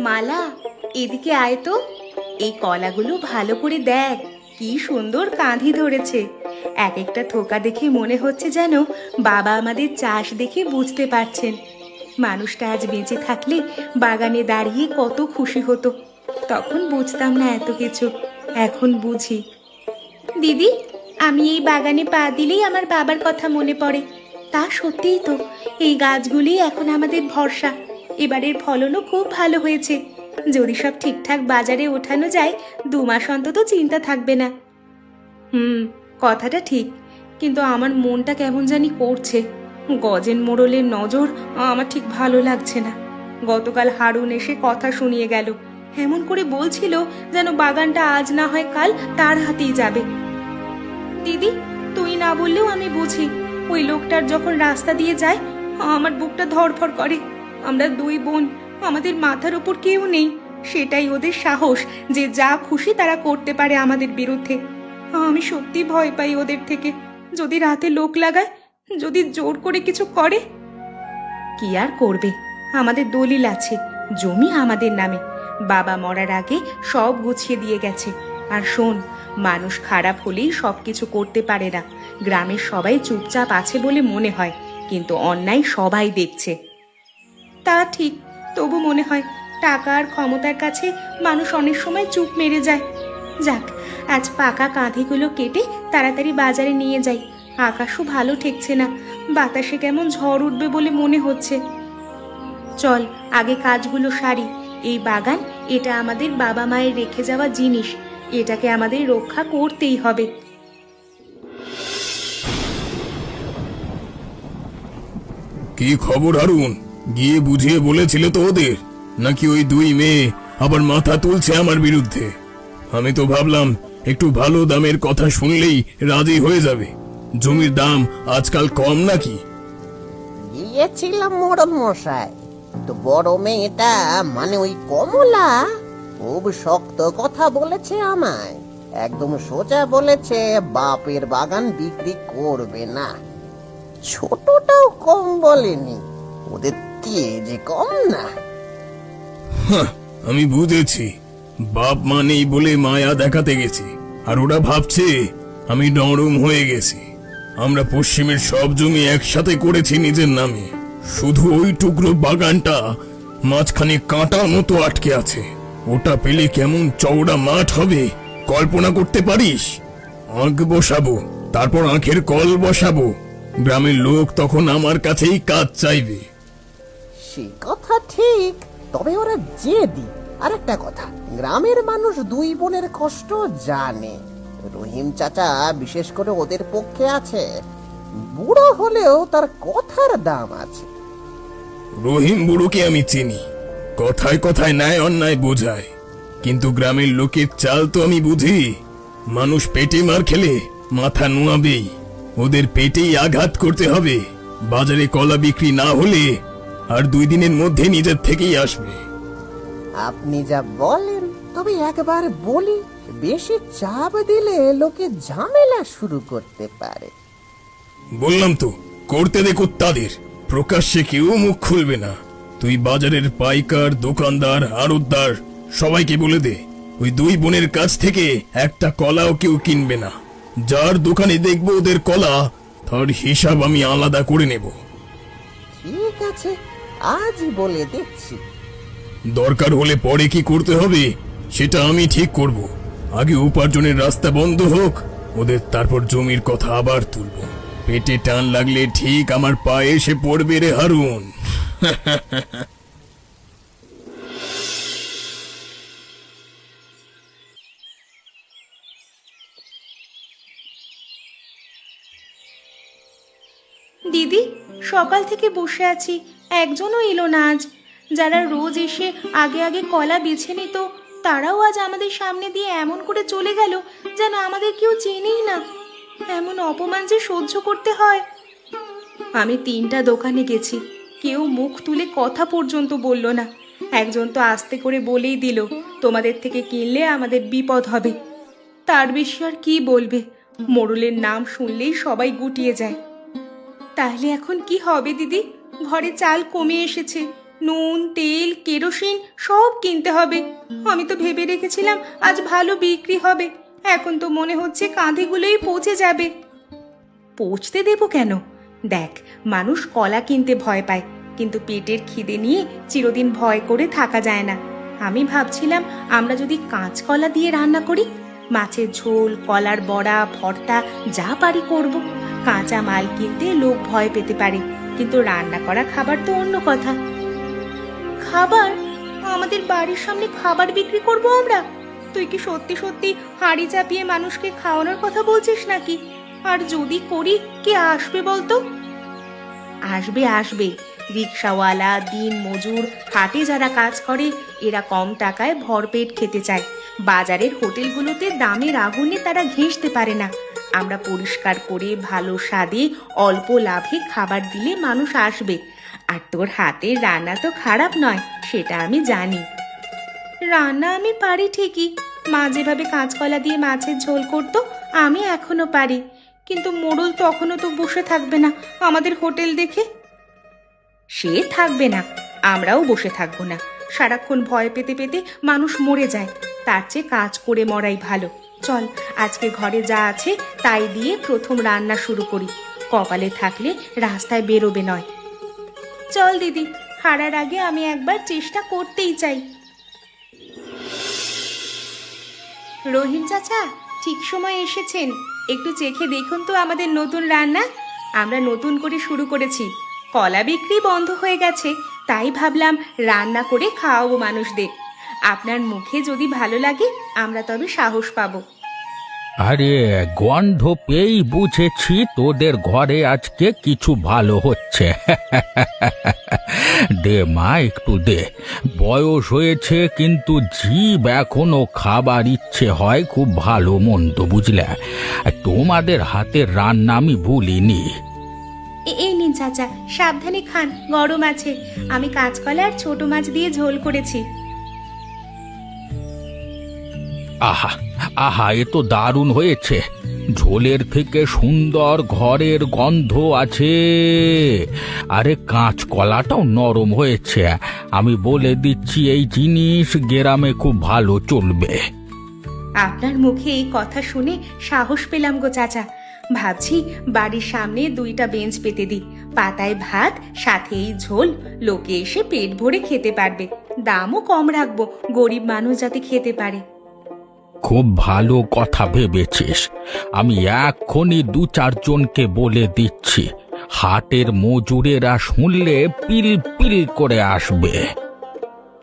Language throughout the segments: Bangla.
মালা, এদিকে আয় তো। এই কলাগুলো ভালো করে দেখ, কি সুন্দর কাঁধি ধরেছে। এক একটা থোকা দেখে মনে হচ্ছে যেন বাবা আমাদের চাষ দেখে বুঝতে পারছেন। মানুষটা আজ বেঁচে থাকলে বাগানে দাঁড়িয়ে কত খুশি হতো। তখন বুঝতাম না এত কিছু, এখন বুঝি। দিদি, আমি এই বাগানে পা দিলেই আমার বাবার কথা মনে পড়ে। তা সত্যিই তো, এই গাছগুলি এখন আমাদের ভরসা। এবারের ফলনও খুব ভালো হয়েছে। যদি সব ঠিকঠাক বাজারে ওঠানো যায়, 2 মাস অন্তত চিন্তা থাকবে না। কথাটা ঠিক, কিন্তু আমার মনটা কেমন জানি করছে। গজেন মোড়লের নজর আমার ঠিক ভালো লাগছে না। গতকাল হারুন এসে কথা শুনিয়ে গেল, এমন করে বলছিল যেন বাগানটা আজ না হয় কাল তার হাতেই যাবে। দিদি, তুই না বললেও আমি বুঝি, ওই লোকটার যখন রাস্তা দিয়ে যায় আমার বুকটা ধড়ফড় করে। আমরা 2 বোন, আমাদের মাথার উপর কেউ নেই, সেটাই ওদের সাহস যে যা খুশি তারা করতে পারে আমাদের বিরুদ্ধে। আমি সত্যি ভয় পাই ওদের থেকে। যদি রাতে লোক লাগায়, যদি জোর করে কিছু করে। কি আর করবে, আমাদের দলিল আছে, জমি আমাদের নামে। বাবা মরার আগে সব গুছিয়ে দিয়ে গেছে। আর শোন, মানুষ খারাপ হলেই সবকিছু করতে পারে না। গ্রামের সবাই চুপচাপ আছে বলে মনে হয়, কিন্তু অন্যায় সবাই দেখছে। তা ঠিক, তবু মনে হয় টাকা আর ক্ষমতার কাছে মানুষ অনেক সময় চুপ মেরে যায়। যাক, আজ পাকা কাঁধিগুলো কেটে তাড়াতাড়ি বাজারে নিয়ে যাই। আকাশও ভালো ঠেকছে না, বাতাসে কেমন ঝড় উঠবে বলে মনে হচ্ছে। চল আগে কাজগুলো সারি। এই বাগান, এটা আমাদের বাবা মায়ের রেখে যাওয়া জিনিস, এটাকে আমাদের রক্ষা করতেই হবে। কি খবর হারুন? গিয়ে বুঝিয়ে বলেছিলে তো ওদের, নাকি ওই 2 মেয়ে আবার মাথা তুলছে আমার বিরুদ্ধে? আমি তো ভাবলাম একটু ভালো দামের কথা শুনলেই রাজি হয়ে যাবে। জমির দাম আজকাল কম নাকি? গিয়েছিলাম মোড়ল মশাই, তো বড় মেয়েটা মানে ওই কমলা খুব শক্ত কথা বলেছে আমায়। একদম সোজা বলেছে বাপের বাগান বিক্রি করবে না। ছোটটাও কম বলেনি, ওদের তেজে কম না। আমি বুঝেছি, বাপ মা নেই বলে মায়া দেখাতে গেছি, আর ওরা ভাবছে আমি নরম হয়ে গেছি। আমরা পশ্চিমের সব জমি একসাথে করেছি নিজের নামে, শুধু ওই টুকরো বাগানটা মাঝখানে কাঁটার মতো আটকে আছে। ওটা পেলে কেমন চওড়া মাঠ হবে কল্পনা করতে পারিস? আঁখ বসাবো, তারপর আঁখের কল বসাবো। গ্রামের লোক তখন আমার কাছেই কাজ চাইবে। সে কথা ঠিক, তবে ওরা জেদি। আর একটা কথা, গ্রামের মানুষ 2 বোনের কষ্ট জানে। রহিম চাচা বিশেষ করে ওদের পক্ষে আছে। বুড়ো হলেও তার কথার দাম আছে। রহিম বুড়োকে আমি চিনি, কথায় কথায় ন্যায় অন্যায় বোঝায়, কিন্তু গ্রামের লোকের চাল তো আমি বুঝি। মানুষ পেটে মার খেলে মাথা নোয়াবেই, ওদের পেটেই আঘাত করতে হবে। বাজারে কলা বিক্রি না হলে আর 2 দিনের মধ্যে নিজের থেকেই আসবে। আপনি যা বলেন, তবে একবার বলি, বেশি চাপ দিলে লোকে ঝামেলা শুরু করতে পারে। বললাম তো, করতে দেখো তাদের, প্রকাশ্যে কেউ মুখ খুলবে না। তুই বাজারের পাইকার, দোকানদার, আড়তদার সবাইকে বলে দে ওই 2 বোনের কাছ থেকে একটা কলাও কেউ কিনবে না। যার দোকানে দেখবো ওদের কলা, তার হিসাব আমি আলাদা করে নেব। ঠিক আছে, আজই বলে দেখছি। দরকার হলে পরে কি করতে হবে সেটা আমি ঠিক করব। আগে উপার্জনের রাস্তা বন্ধ হোক, ওদের তারপর জমির কথা আবার তুলব। পেটে টান লাগলে ঠিক আমার পায়ে এসে পড়বে রে হারুন। দিদি, সকাল থেকে বসে আছি, একজনও এলো না আজ। যারা রোজ এসে আগে আগে কলা বেছে নিত, তারাও আজ আমাদের সামনে দিয়ে এমন করে চলে গেল যেন আমাদের কেউ চেনেই না। এমন অপমান যে সহ্য করতে হয়। আমি 3টা দোকানে গেছি, কেউ মুখ তুলে কথা পর্যন্ত বলল না। একজন তো আস্তে করে বলেই দিল, তোমাদের থেকে কিনলে আমাদের বিপদ হবে। তার বেশি আর কি বলবে? মোড়লের নাম শুনলেই সবাই গুটিয়ে যায়। তাহলে এখন কি হবে দিদি? ঘরে চাল কমে এসেছে, নুন তেল কেরোসিন সব কিনতে হবে। আমি তো ভেবে রেখেছিলাম আজ ভালো বিক্রি হবে, এখন তো মনে হচ্ছে কাঁধিগুলোই পচে যাবে। পচতে দেবো কেন? দেখ, মানুষ কলা কিনতে ভয় পায়, কিন্তু পেটের খিদে নিয়ে চিরদিন ভয় করে থাকা যায় না। আমি ভাবছিলাম আমরা যদি কাঁচকলা দিয়ে রান্না করি, মাছের ঝোল, কলার বড়া, ভর্তা যা পারি করব। কাঁচা মাল কিনতে লোক ভয় পেতে পারে, কিন্তু রান্না করা খাবার তো অন্য কথা। খাবার? আমাদের বাড়ির সামনে খাবার বিক্রি করব আমরা? তুই কি সত্যি সত্যি হাঁড়ি চাপিয়ে মানুষকে খাওয়ানোর কথা বলছিস নাকি? আর যদি করি, কে আসবে বলতো? আসবে আসবে, রিক্সাওয়ালা, দিন মজুর, হাটে যারা কাজ করে, এরা কম টাকায় ভরপেট খেতে চায়। বাজারের হোটেলগুলোতে দামের আগুনে তারা ঘেঁষতে পারে না। আমরা পরিষ্কার করে ভালো স্বাদে অল্প লাভে খাবার দিলে মানুষ আসবে। আর তোর হাতের রান্না তো খারাপ নয়, সেটা আমি জানি। রান্না আমি পারি ঠিকই, মা যেভাবে কাঁচকলা দিয়ে মাছের ঝোল করতো আমি এখনো পারি, কিন্তু মোড়ল তখনও তো বসে থাকবে না আমাদের হোটেল দেখে। সে থাকবে না, আমরাও বসে থাকবো না। সারাক্ষণ ভয় পেতে পেতে মানুষ মরে যায়, তার চেয়ে কাজ করে মরাই ভালো। চল, আজকে ঘরে যা আছে তাই দিয়ে প্রথম রান্না শুরু করি। কপালে থাকলে রাস্তায় বেরোবে নয়। চল দিদি, হারার আগে আমি একবার চেষ্টা করতেই চাই। রহিম চাচা, ঠিক সময় এসেছেন। একটু চেখে দেখুন তো আমাদের নতুন রান্না। আমরা নতুন করে শুরু করেছি, কলা বিক্রি বন্ধ হয়ে গেছে, তাই ভাবলাম রান্না করে খাওয়াবো মানুষদের। আপনার মুখে যদি ভালো লাগে আমরা তবে সাহস পাবো। আরে, গন্ধ পেয়েই বুঝেছি তোদের ঘরে আজকে কিছু ভালো হচ্ছে। দে মা, একটু দে। বয়স হয়েছে কিন্তু জীব এখনো খাবার ইচ্ছে হয় খুব ভালো মন্দ, বুঝলে? তোমাদের হাতের রান্না আমি ভুলিনি। এই নিন চাচা, সাবধানে খান, গরম আছে। আমি কাঁচকলা আর ছোট মাছ দিয়ে ঝোল করেছি। আহা আহা, এ তো দারুণ হয়েছে। ঝোলের থেকে সুন্দর ঘরের গন্ধ আছে। আরে, কাঁচকলাটাও নরম হয়েছে। আমি বলে দিচ্ছি, এই জিনিস গ্রামে খুব ভালো চলবে। আপনার মুখে এই কথা শুনে সাহস পেলাম গো চাচা। ভাবছি বাড়ির সামনে 2টা বেঞ্চ পেতে দিই, পাতায় ভাত, সাথে এই ঝোল। লোকে এসে পেট ভরে খেতে পারবে, দামও কম রাখবো, গরিব মানুষ যাতে খেতে পারে। খুব ভালো কথা ভেবেছিস। আমি এক্ষুনি 2-4 জনকে বলে দিচ্ছি। হাটের মজুরেরা শুনলে পিল পিল করে আসবে।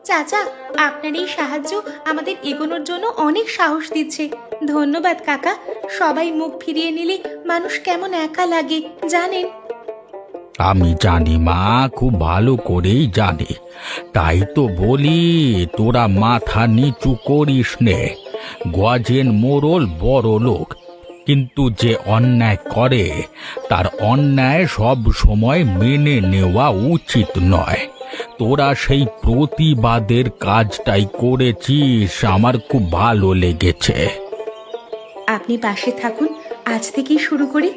চাচা, আপনার এই সাহায্য আমাদের এগোনোর জন্য অনেক সাহস দিচ্ছে। ধন্যবাদ কাকা। সবাই মুখ ফিরিয়ে নিলে মানুষ কেমন একা লাগে জানেন। আমি জানি মা, খুব ভালো করেই জানি। তাই তো বলি, তোরা মাথা নিচু করিস নে। গজেন মোড়ল বড় লোক, কিন্তু যে অন্যায় করে তার অন্যায় সব সময় মেনে নেওয়া উচিত নয়। তোরা সেই প্রতিবাদের কাজটাই করেছিস, আমার খুব ভালো লেগেছে। আপনি পাশে থাকুন, আজ থেকেই শুরু করি।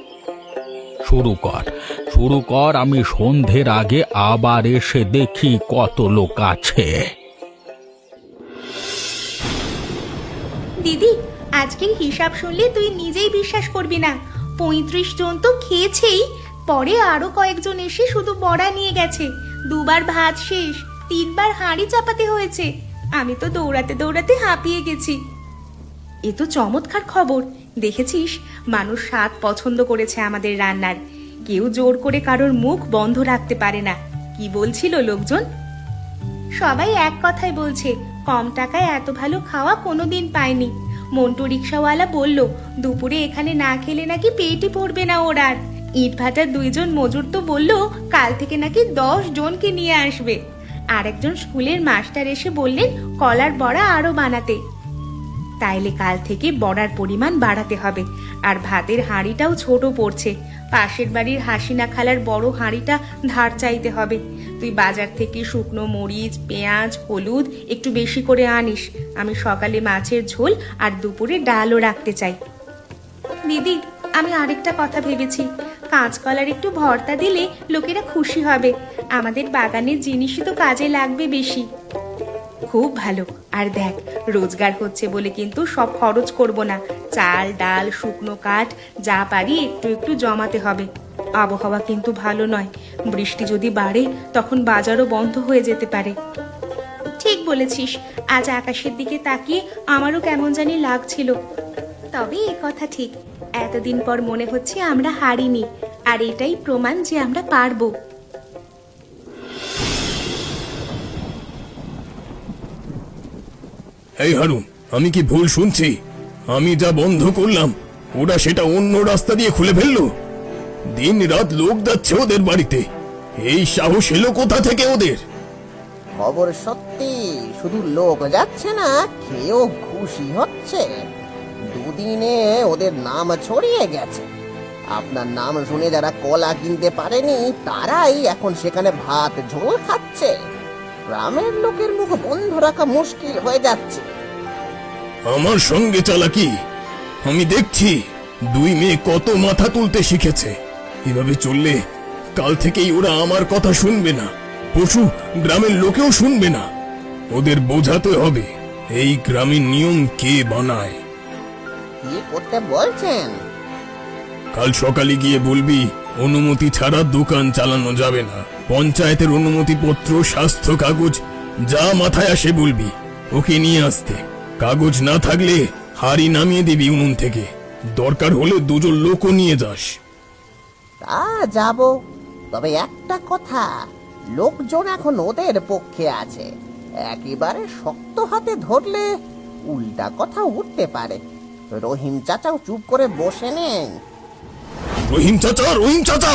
শুরু কর। আমি সন্ধ্যের আগে আবার এসে দেখি কত লোক আছে। দিদি, আজকের হিসাব শুনলে তুই নিজেই বিশ্বাস করবি না। 35 জন তো খেয়েছেই, পরে আরো কয়েকজন এসে শুধু বড়া নিয়ে গেছে। 2বার ভাত শেষ, 3বার হাঁড়ি চাপাতে হয়েছে। আমি তো দৌড়াতে দৌড়াতে হাঁপিয়ে গেছি। এ তো চমৎকার খবর। দেখেছিস, মানুষ স্বাদ পছন্দ করেছে আমাদের রান্নার। কেউ জোর করে কারোর মুখ বন্ধ রাখতে পারে না। কি বলছিল লোকজন? সবাই এক কথাই বলছে, কম টাকায় এত ভালো খাওয়া কোনোদিন পায়নি। মন্টু রিক্সাওয়ালা বলল, দুপুরে এখানে না খেলে নাকি পেটই ভরবে না ওর। আর ইট ভাটার 2 জন মজুর তো বলল কাল থেকে নাকি 10 জনকে নিয়ে আসবে। আর একজন স্কুলের মাস্টার এসে বললেন কলার বড়া আরো বানাতে। তাইলে কাল থেকে বড়ার পরিমাণ বাড়াতে হবে। আর ভাতের হাঁড়িটাও ছোট পড়ছে। পাশের বাড়ির হাসিনা খালার বড় হাঁড়িটা ধার চাইতে হবে। তুই বাজার থেকে শুকনো মরিচ, পেঁয়াজ, হলুদ একটু বেশি করে আনিস। আমি সকালে মাছের ঝোল আর দুপুরে ডালও রাখতে চাই। দিদি, আমি আরেকটা কথা ভেবেছি। কাঁচকলার একটু ভর্তা দিলে লোকেরা খুশি হবে। আমাদের বাগানের জিনিসই তো কাজে লাগবে বেশি। খুব ভালো। আর দেখ, রোজগার হচ্ছে বলে কিন্তু সব খরচ করব না। চাল ডাল শুকনো কাঠ যা পারি একটু একটু জমাতে হবে। আবহাওয়া কিন্তু ভালো নয়, বৃষ্টি যদি বাড়ে তখন বাজারও বন্ধ হয়ে যেতে পারে। ঠিক বলেছিস, আজ আকাশের দিকে তাকিয়ে আমারও কেমন জানি লাগছিল। তবে এ কথা ঠিক, এতদিন পর মনে হচ্ছে আমরা হারিনি, আর এটাই প্রমাণ যে আমরা পারবো। এই হারুন, আমি কি ভুল শুনছি? আমি যা বন্ধ করলাম ওরা সেটা অন্য রাস্তা দিয়ে খুলে ফেললো। দিন রাত লোক যাচ্ছে ওদের বাড়িতে, এই সাহস এলো কোথা থেকে ওদের? খবর সত্যি, শুধু লোক যাচ্ছে না, খেয়েও খুশি হচ্ছে। দুদিনে ওদের নাম ছড়িয়ে গেছে। আপনার নাম শুনে যারা কলা কিনতে পারেনি তারাই এখন সেখানে ভাত ঝোল খাচ্ছে। গ্রামের লোকের মুখ বন্ধ রাখা মুশকিল হয়ে যাচ্ছে। আমার সঙ্গে চালাকি? আমি দেখছি দুই মেয়ে কত মাথা তুলতে শিখেছে। এভাবে চললে কাল থেকেই ওরা আমার কথা শুনবে না, পশু গ্রামের লোকেও শুনবে না। ওদের বোঝাতে হবে এই গ্রামের নিয়ম কে বানায়। কি করতে বলছেন? কাল সকালে গিয়ে বলবি অনুমতি ছাড়া দোকান চালানো যাবে না। পঞ্চায়েতের অনুমতি পত্র, স্বাস্থ্য কাগজ যা মাথায় আসে বলবি ওকে নিয়ে আসতে। কাগজ না থাকলে হাড়ি নামিয়ে দিবি উনুন থেকে। দরকার হলে দুজন লোকও নিয়ে যাস। তা যাব, তবে একটা কথা, লোকজন এখন ওদের পক্ষে আছে। একেবারে শক্ত হাতে ধরলে উল্টা কথা উঠতে পারে। রহিম চাচাও চুপ করে বসে নেই। রহিম চাচা, রহিম চাচা,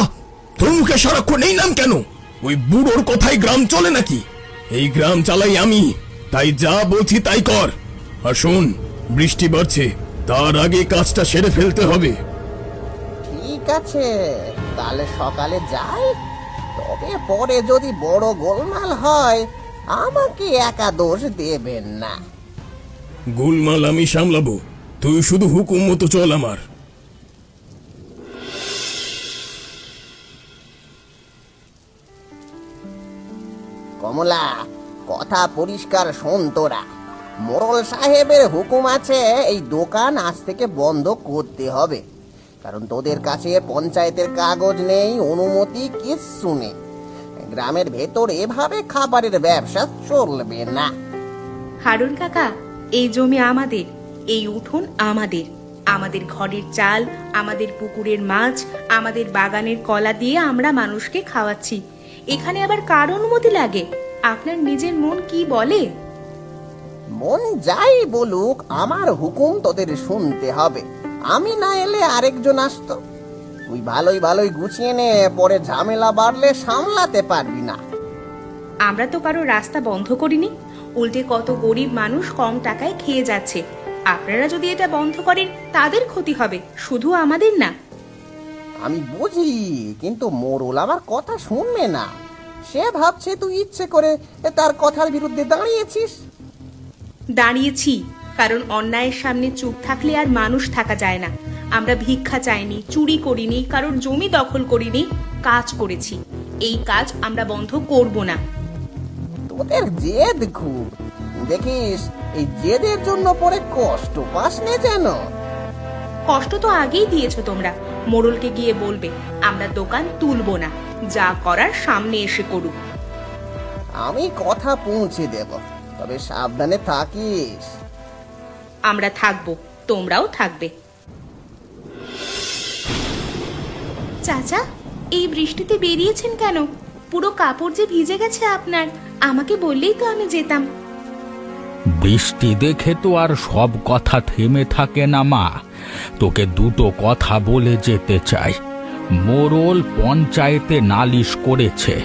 তোর মুখে সারাক্ষণ এই নাম কেন? ওই বুড়োর কথাই গ্রাম চলে নাকি? এই গ্রাম চালাই আমি, তাই যা বলছি তাই কর। আর শোন, বৃষ্টি বাড়ছে, তার আগে কাজটা সেরে ফেলতে হবে। ঠিক আছে, তাহলে সকালে যাই। তবে পরে যদি বড় গোলমাল হয় আমাকে একা দোষ দেবেন না। গোলমাল আমি সামলাবো, তুই শুধু হুকুম মতো চল আমার। কমলা, কথা পরিষ্কার শোন তোরা। মোড়ল সাহেবের হুকুম আছে এই দোকান আজ থেকে বন্ধ করতে হবে। কারণ তোদের কাছে পঞ্চায়েতের কাগজ নেই, অনুমতি কিচ্ছু নেই। গ্রামের ভেতর এভাবে খাবারের ব্যবসা চলবে না। হারুন কাকা, এই জমি আমাদের, এই উঠোন আমাদের, আমাদের ঘরের চাল, আমাদের পুকুরের মাছ, আমাদের বাগানের কলা দিয়ে আমরা মানুষকে খাওয়াচ্ছি। এখানে আবার কার অনুমতি লাগে? আপনার নিজের মন কি বলে? মন যাই বলুক, আমার হুকুম তোদের শুনতে হবে। আমি না এলে আরেকজন আসতো। তুই ভালোই ভালোই গুছিয়ে নে, পরে ঝামেলা বাড়লে সামলাতে পারবি না। আমরা তো কারো রাস্তা বন্ধ করিনি, উল্টে কত গরিব মানুষ কম টাকায় খেয়ে যাচ্ছে। আপনারা যদি এটা বন্ধ করেন তাদের ক্ষতি হবে, শুধু আমাদের না। আমি বুঝি, কিন্তু মোড়ল আমার কথা শুনবে না। সে ভাবছে তুই ইচ্ছে করে তার কথার বিরুদ্ধে দাঁড়িয়েছিস। দাঁড়িয়েছি, কারণ অন্যায়ের সামনে চুপ থাকলে আর মানুষ থাকা যায় না। আমরা ভিক্ষা চাইনি, চুরি করিনি, কারোর জমি দখল করিনি, কাজ করেছি। এই কাজ আমরা বন্ধ করব না। তোদের জেদ খুব, দেখিস এই জেদের জন্য পরে কষ্ট পাস না যেন। কষ্ট তো আগেই দিয়েছো তোমরা। মোড়লকে গিয়ে বলবে আমরা দোকান তুলবো না, যা করার সামনে এসে করুক। আমি কথা পৌঁছে দেব, তবে সাবধানে থাকিস। আমরা থাকবো, তোমরাও থাকবে। চাচা, এই বৃষ্টিতে বেরিয়েছেন কেন? পুরো কাপড় যে ভিজে গেছে আপনার। আমাকে বললেই তো আমি যেতাম। বৃষ্টি দেখে তো আর সব কথা থেমে থাকে না মা। তোকে দুটো কথা বলে যেতে চাই। মোড়ল পঞ্চায়েতে নালিশ করেছে,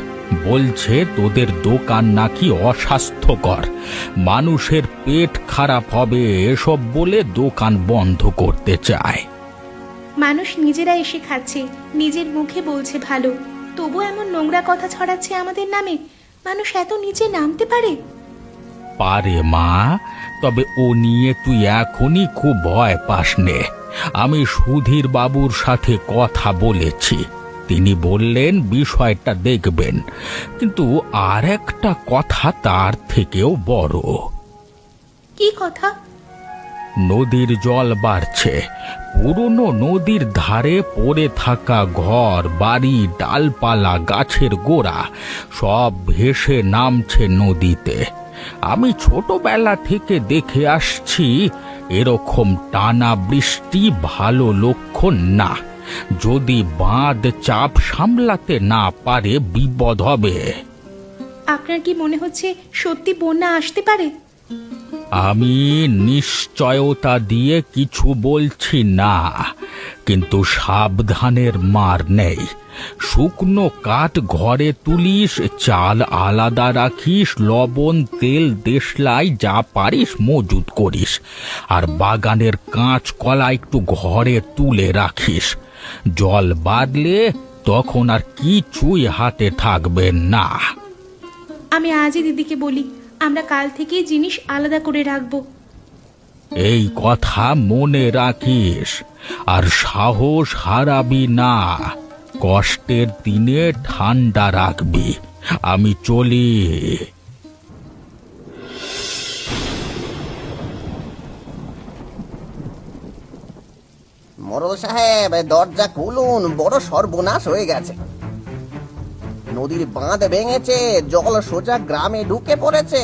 বলছে তোদের দোকান নাকি অস্বাস্থ্যকর, মানুষের পেট খারাপ হবে, এসব বলে দোকান বন্ধ করতে চায়। মানুষ নিজেরা এসে খাচ্ছে, নিজের মুখে বলছে ভালো, তবু এমন নোংরা কথা ছড়াচ্ছে আমাদের নামে। মানুষ এত নিচে নামতে পারে? পারে মা, তবে ও নিয়ে তুই এখনই খুব ভয় পাস নে। আমি সুধীর বাবুর সাথে কথা বলেছি, তিনি বললেন বিষয়টা দেখবেন, কিন্তু আর একটা কথা তার থেকেও বড়। কি কথা? নদীর জল বাড়ছে। পুরনো নদীর ধারে পড়ে থাকা ঘর বাড়ি, ডালপালা, গাছের গোড়া সব ভেসে নামছে নদীতে। আমি ছোটবেলা থেকে দেখে আসছি, এরকম টানা বৃষ্টি ভালো লক্ষণ না। যদি বাঁধ চাপ সামলাতে না পারে বিপদ হবে। আপনার কি মনে হচ্ছে সত্যি বন্যা আসতে পারে? আমি নিশ্চয়তা দিয়ে কিছু বলছি না, কিন্তু সাবধানের মার নেই। শুকনো কাঠ ঘরে তুলিস, চাল আলাদা রাখিস, লবণ, তেল, দেশলাই যা পারিস মজুত করিস, আর বাগানের কাঁচকলা একটু ঘরে তুলে রাখিস। জল বাড়লে তখন আর কিছুই হাতে থাকবে না। আমি আজই দিদিকে বলি, আমরা কাল থেকেই জিনিস আলাদা করে রাখবো। এই কথা মনে রাখিস, আর সাহস হারাবি না। কষ্টের দিনে ঠান্ডা রাখবি। আমি চলি। মোড়ল সাহেব, দরজা খুলুন, বড় সর্বনাশ হয়ে গেছে। নদীর বাঁধ ভেঙেছে, জল সোজা গ্রামে ঢুকে পড়েছে।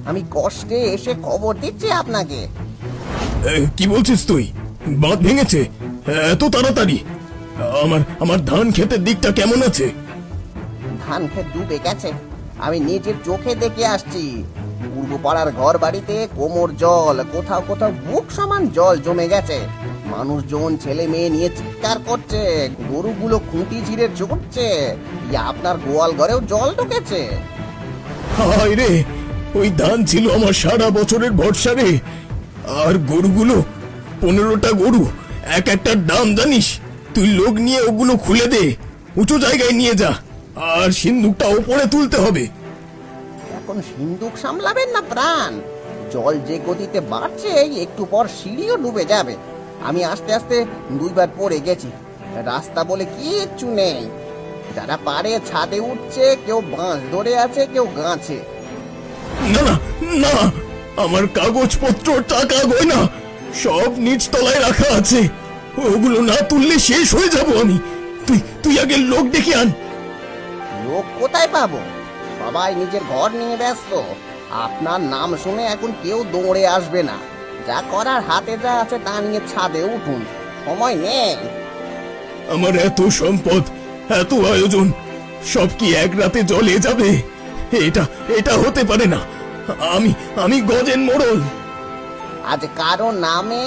আমি কষ্টে এসে খবর দিচ্ছি আপনাকে। কি বলছিস তুই? বাঁধ ভেঙেছে এত তাড়াতাড়ি? আমার ধান ক্ষেতের দিকটা কেমন আছে? ধান ক্ষেত ডুবে গেছে, আমি নিজের চোখে দেখে আসছি। পূর্ব পাড়ার ঘর বাড়িতে কোমর জল, কোথাও কোথাও বুক সমান জল জমে গেছে। মানুষজন ছেলে মেয়ে নিয়ে চিৎকার করছে, গরুগুলো খুঁটি ছিঁড়ে চড়ছে। আপনার গোয়াল ঘরেও জল ঢুকেছে। হায় রে, ওই ধান ছিল আমার সারা বছরের ভরসা রে। আর গরুগুলো, 15টা গরু, এক একটার দাম জানিস? তুই লোক নিয়ে ওগুলো খুলে দে, উঁচু জায়গায় নিয়ে যা, আর সিন্দুকটা ওপরে তুলতে হবে। এখন সিন্দুক সামলাবেন না প্রাণ? জল যে গতিতে বাড়ছে, একটু পর সিঁড়িও ডুবে যাবে। আমি আস্তে আস্তে 2বার পড়ে গেছি, রাস্তা বলে কিচ্ছু নেই। যারা পারে ছাদে উঠছে, কেউ বাঁশ ধরে আছে, কেউ গাছে। না না না, আমার কাগজপত্র, টাকা, গয়না সব নিচ তলায় রাখা আছে। ওগুলো না তুললে শেষ হয়ে যাব আমি। তুই আগে লোক ডেকে আন। লোক কোথায় পাবো? সবাই নিজের ঘর নিয়ে ব্যস্ত। আপনার নাম শুনে এখন কেউ দৌড়ে আসবে না। যা করার হাতে যা আছে তা নিয়ে ছাদে উঠুন, সময় নেই। আমার এত সম্পদ, এত আয়োজন, সব কি এক রাতে জলে যাবে? এটা হতে পারে না। আমি গজেন মোড়ল। আজ কারো নামে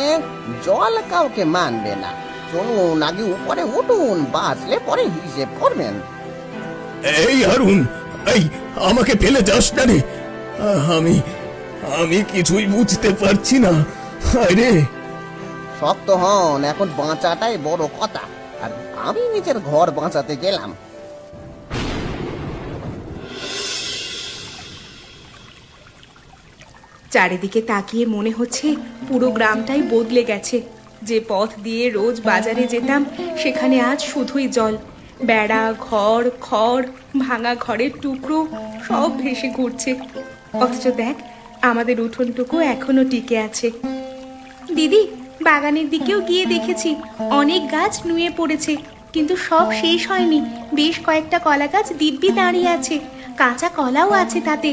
জল কাউকে মানবে না। চলুন আগে উপরে উঠুন, বাঁচলে পরে হিসেব করবেন। এই হারুন, এই আমাকে ফেলে যাস না রে। আমি কিছুই বুঝতে পারছি না। আরে শক্ত হন, এখন বাঁচাটাই বড় কথা। আর আমি নিজের ঘর বাঁচাতে গেলাম। চারিদিকে তাকিয়ে মনে হচ্ছে পুরো গ্রামটাই বদলে গেছে। যে পথ দিয়ে রোজ বাজারে যেতাম, সেখানে আজ শুধুই জল। বেড়া, ঘর, খড়, ভাঙা ঘরের টুকরো সব ভেসে ঘুরছে। অথচ দেখ, আমাদের উঠোনটুকু এখনো টিকে আছে। দিদি, বাগানের দিকেও গিয়ে দেখেছি অনেক গাছ নুয়ে পড়েছে, কিন্তু সব শেষ হয়নি। বেশ কয়েকটা কলা গাছ দিব্যি দাঁড়িয়ে আছে, কাঁচা কলাও আছে তাতে।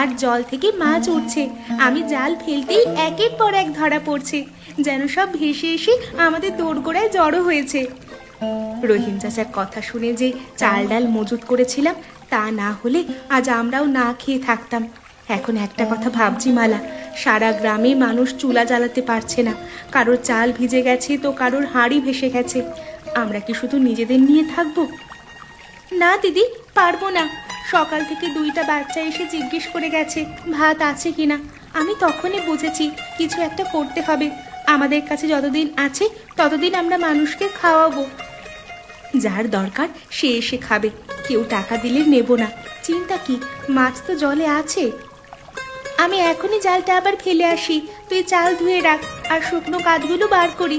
আর জল থেকে মাছ উঠছে। আমি জাল ফেলতেই একের পর এক ধরা পড়ছে, যেন সব ভেসে এসে আমাদের দোরগোড়ায় জড়ো হয়েছে। রহিম চাচার কথা শুনে যে চাল ডাল মজুত করেছিলাম, তা না হলে আজ আমরাও না খেয়ে থাকতাম। এখন একটা কথা ভাবছি মালা, সারা গ্রামে মানুষ চুলা জ্বালাতে পারছে না। কারোর চাল ভিজে গেছে, তো কারোর হাঁড়ি ভেসে গেছে। আমরা কি শুধু নিজেদের নিয়ে থাকবো? না দিদি, পারবো না। সকাল থেকে 2টা বাচ্চা এসে জিজ্ঞেস করে গেছে ভাত আছে কিনা। আমি তখনই বুঝেছি কিছু একটা করতে হবে। আমাদের কাছে যতদিন আছে ততদিন আমরা মানুষকে খাওয়াবো। যার দরকার সে এসে খাবে, কেউ টাকা দিলে নেব না। চিন্তা কি, মাছ তো জলে আছে। আমি এখনই জালটা আবার ফেলে আসি, তুই চাল ধুয়ে রাখ আর শুকনো কাঠগুলো বার করি।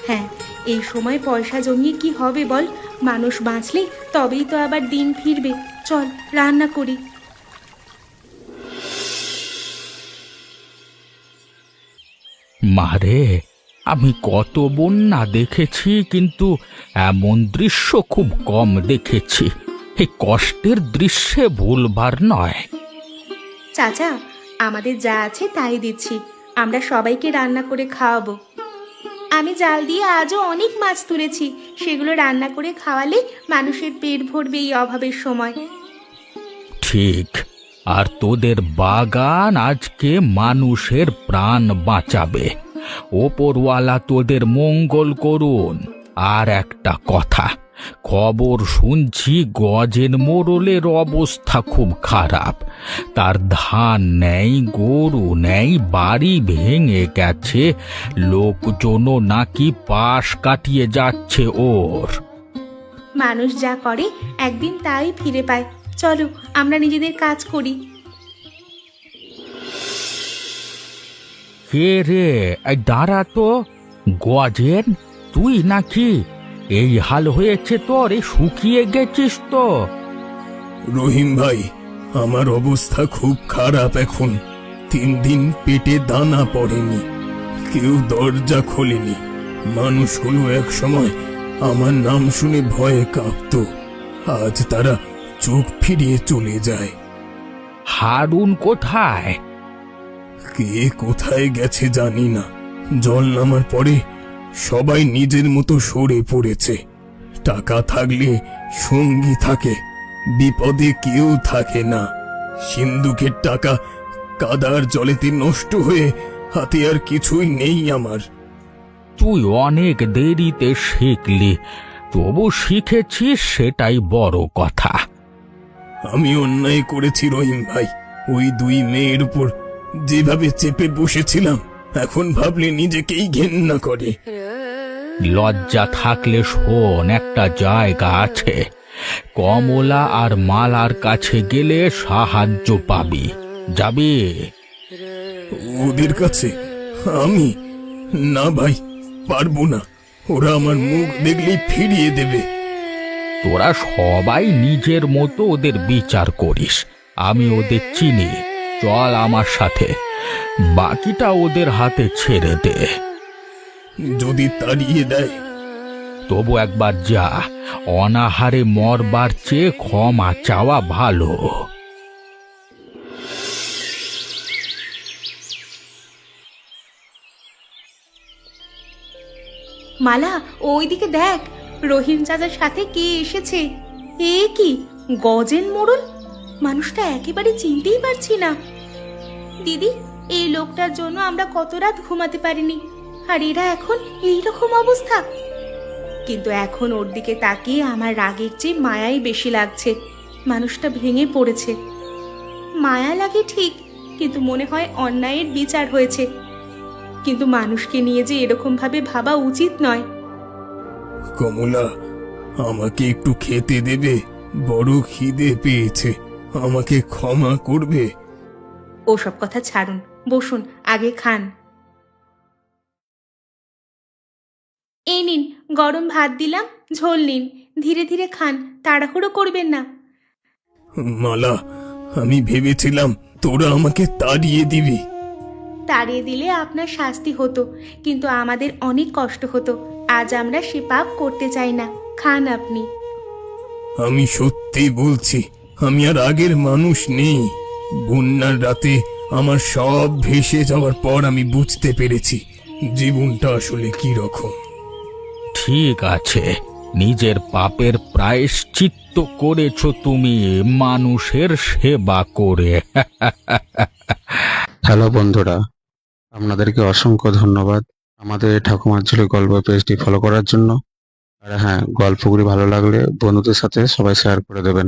হ্যাঁ, এই সময় পয়সা জমিয়ে কি হবে বল? মানুষ বাঁচলে তবেই তো আবার দিন ফিরবে। চল রান্না করি। মারে, আমি কত বন্যা দেখেছি, কিন্তু এমন দৃশ্য খুব কম দেখেছি। এই কষ্টের দৃশ্যে ভুলবার নয়। চাচা, আমাদের যা আছে তাই দিচ্ছি, আমরা সবাইকে রান্না করে খাওয়াবো। আমি জাল দিয়ে আজও অনেক মাছ তুলেছি, সেগুলো রান্না করে খাওয়ালে মানুষের পেট ভরবে এই অভাবের সময়। ঠিক, আর তোদের বাগান আজকে মানুষের প্রাণ বাঁচাবে। ওপরওয়ালা তোদের মঙ্গল করুন। আর একটা কথা, খবর শুনছি গজেন মোড়লের অবস্থা খুব খারাপ। তার ধান নেই, গরু নেই, বাড়ি ভেঙে গেছে, লোকজনও নাকি পাশ কাটিয়ে যাচ্ছে ওর। মানুষ যা করে একদিন তাই ফিরে পায়। চলো আমরা নিজেদের কাজ করি। কে রে, এই দাঁড়া তো। গজেন, তুই নাকি? এই হাল হয়েছে তোর, শুকিয়ে গেছিস তো। রহিম ভাই, আমার অবস্থা খুব খারাপ এখন। 3 দিন পেটে দানা পড়েনি, কেউ দরজা খোলেনি। মানুষগুলো এক সময় আমার নাম শুনে ভয়ে কাঁপতো, আজ তারা চোখ ফিরিয়ে চলে যায়। হারুন কোথায়? কে কোথায় গেছে জানি না। জল নামার পরে সবাই নিজের মতো সরে পড়েছে। টাকা থাকলে সঙ্গী থাকে, বিপদে কেউ থাকে না। সিন্ধুকের টাকা কাদার জলেতে নষ্ট হয়ে হাতে আর কিছুই নেই আমার। তুই অনেক দেরিতে শিখলি, তবু শিখেছিস, সেটাই বড় কথা। আমি অন্যায় করেছি রহিম ভাই। ওই 2 মেয়ের উপর যেভাবে চেপে বসেছিলাম, এখন ভাবলে নিজেকেই ঘেন্না করে। লজ্জা থাকলে শোন, একটা জায়গা আছে, কমলা আর মালার কাছে গেলে সাহায্য পাবি। যাবি? ওদের কাছে আমি? না ভাই, পারবো না। ওরা আমার মুখ দেখলেই ফিরিয়ে দেবে। তোরা সবাই নিজের মতো ওদের বিচার করিস, আমি ওদের চিনি। চল আমার সাথে, বাকিটা ওদের হাতে ছেড়ে দে। যদি তাড়িয়ে দেয়? তবু একবার যা, অনাহারে মরবার চেয়ে ক্ষমা চাওয়া ভালো। মালা, ওইদিকে দেখ, রহিম চাচার সাথে কে এসেছে। এ কি গজেন মোড়ল? মানুষটা একেবারে চিনতেই পারছি না। দিদি, এই লোকটার জন্য আমরা কত রাত ঘুমাতে পারিনি, আর এরা এখন এই রকম অবস্থা। কিন্তু এখন ওর দিকে তাকিয়ে আমার রাগের চেয়ে মায়াই বেশি লাগছে। মানুষটা ভেঙে পড়েছে। মায়া লাগে ঠিক, কিন্তু মনে হয় অন্যায়ের বিচার হয়েছে। কিন্তু মানুষকে নিয়ে যে এরকম ভাবে ভাবা উচিত নয়। কমলা, আমাকে একটু খেতে দেবে? বড় খিদে পেয়েছে, আমাকে ক্ষমা করবে? ওসব কথা ছাড়ুন, বসুন, আগে খান। এই নিন, গরম ভাত দিলাম, ঝোল নিন, ধীরে ধীরে খান, তাড়াহুড়ো করবেন না। মালা, আমি ভেবেছিলাম তোরা আমাকে তাড়িয়ে দিবি। তাড়িয়ে দিলে আপনার শাস্তি হতো, কিন্তু আমাদের অনেক কষ্ট হতো। আজ আমরা সে পাপ করতে চাই না। খান আপনি। আমি সত্যি বলছি, আমি আর আগের মানুষ নেই। বন্যার রাতে আমার সব ভেসে যাওয়ার পর আমি বুঝতে পেরেছি জীবনটা আসলে কি রকম। ঠিক আছে, নিজের পাপের প্রায়শ্চিত্ত করেছো তুমি মানুষের সেবা করে। হ্যালো বন্ধুরা, আপনাদেরকে অসংখ্য ধন্যবাদ আমাদের ঠাকুমার ঝুলি গল্প পেজটি ফলো করার জন্য। আর হ্যাঁ, গল্পগুলি ভালো লাগলে বন্ধুদের সাথে সবাই শেয়ার করে দেবেন।